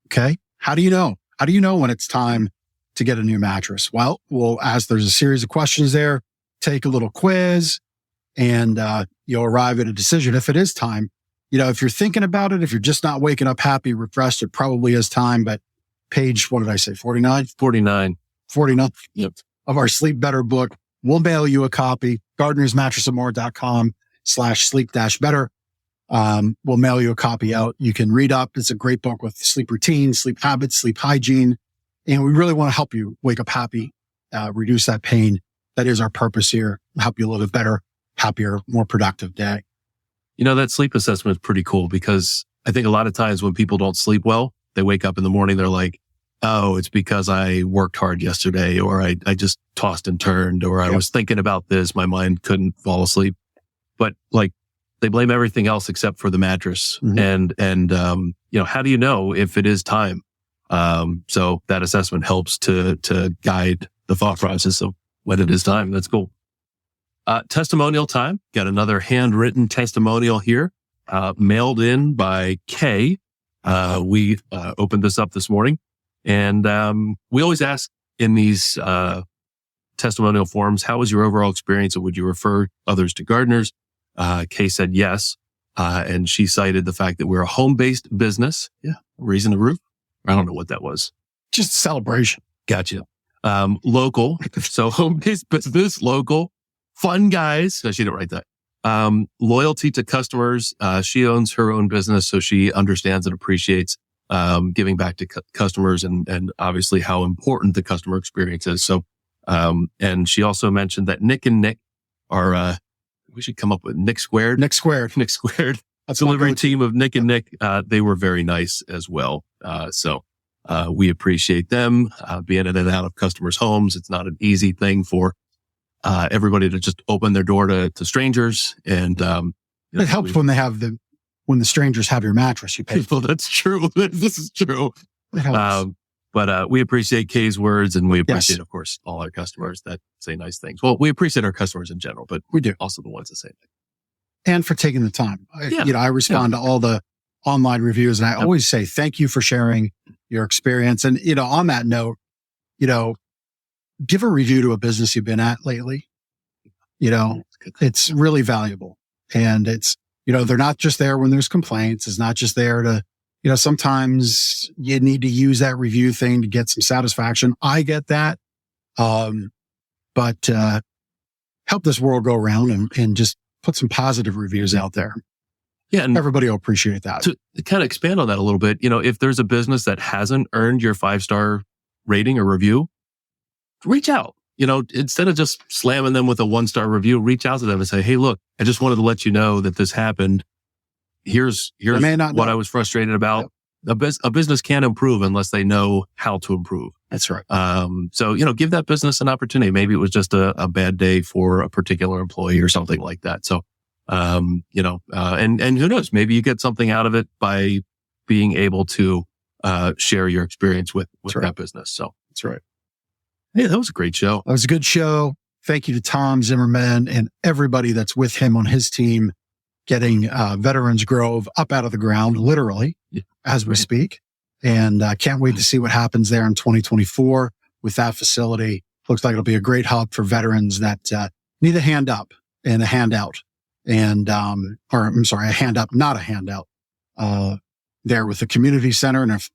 okay. How do you know? How do you know when it's time to get a new mattress? Well, there's a series of questions there, take a little quiz, and you'll arrive at a decision if it is time. If you're thinking about it, if you're just not waking up happy, refreshed, it probably is time. But page, what did I say? 49? 49. 49 Yep. Of our Sleep Better book. We'll mail you a copy, gardnersmattressandmore.com/sleep-better. We'll mail you a copy out. You can read up. It's a great book with sleep routines, sleep habits, sleep hygiene. And we really want to help you wake up happy, reduce that pain. That is our purpose here. Help you live a better, happier, more productive day. That sleep assessment is pretty cool because I think a lot of times when people don't sleep well, they wake up in the morning, they're like, oh, it's because I worked hard yesterday, or I just tossed and turned, or I was thinking about this. My mind couldn't fall asleep. But they blame everything else except for the mattress. Mm-hmm. And how do you know if it is time? So that assessment helps to guide the thought process of when it is time. That's cool. Testimonial time. Got another handwritten testimonial here, mailed in by Kay. We opened this up this morning, and we always ask in these testimonial forms, how was your overall experience, and would you refer others to Gardner's? Kay said yes. And she cited the fact that we're a home-based business. Yeah. Raising the roof. I don't know what that was. Just celebration. Gotcha. Local. So home-based business, local, fun guys. No, she didn't write that. Loyalty to customers. She owns her own business, so she understands and appreciates, giving back to customers and obviously how important the customer experience is. So, and she also mentioned that Nick and Nick are, we should come up with Nick Squared. Nick Squared. That's delivery team of Nick and Nick. They were very nice as well. So we appreciate them being in and out of customers' homes. It's not an easy thing for everybody to just open their door to strangers. And it helps when the strangers have your mattress. You pay. Well, that's true. This is true. It helps. But we appreciate Kay's words, and we appreciate, of course, all our customers that say nice things. Well, we appreciate our customers in general, but we do also the ones that say things. And for taking the time. I respond to all the online reviews, and I always say thank you for sharing your experience. And, on that note, give a review to a business you've been at lately. It's really valuable. And it's, they're not just there when there's complaints. It's not just there to, sometimes you need to use that review thing to get some satisfaction. I get that. But help this world go around and just put some positive reviews out there. Yeah. And everybody will appreciate that. To kind of expand on that a little bit, if there's a business that hasn't earned your 5-star rating or review, reach out. Instead of just slamming them with a 1-star review, reach out to them and say, hey, look, I just wanted to let you know that this happened. Here's what I was frustrated about. Yep. A business can't improve unless they know how to improve. That's right. So, give that business an opportunity. Maybe it was just a bad day for a particular employee or something like that. So, and who knows, maybe you get something out of it by being able to, share your experience with that business. So that's right. Hey, that was a great show. That was a good show. Thank you to Tom Zimmerman and everybody that's with him on his team. getting Veterans Grove up out of the ground, literally, as we speak. And can't wait to see what happens there in 2024 with that facility. Looks like it'll be a great hub for veterans that need a hand up and a handout. And, or I'm sorry, a hand up, not a handout, there with the community center. And if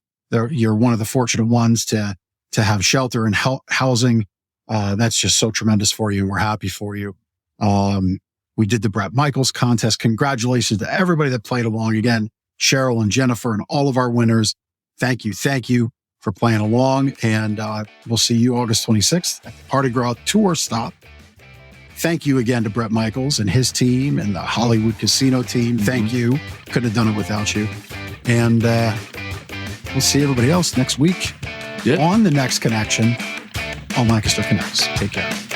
you're one of the fortunate ones to have shelter and housing, that's just so tremendous for you. And we're happy for you. We did the Brett Michaels contest. Congratulations to everybody that played along. Again, Cheryl and Jennifer and all of our winners. Thank you. Thank you for playing along. And we'll see you August 26th at the Party Girl Tour Stop. Thank you again to Brett Michaels and his team and the Hollywood Casino team. Thank you. Couldn't have done it without you. And we'll see everybody else next week on the next connection on Lancaster Connects. Take care.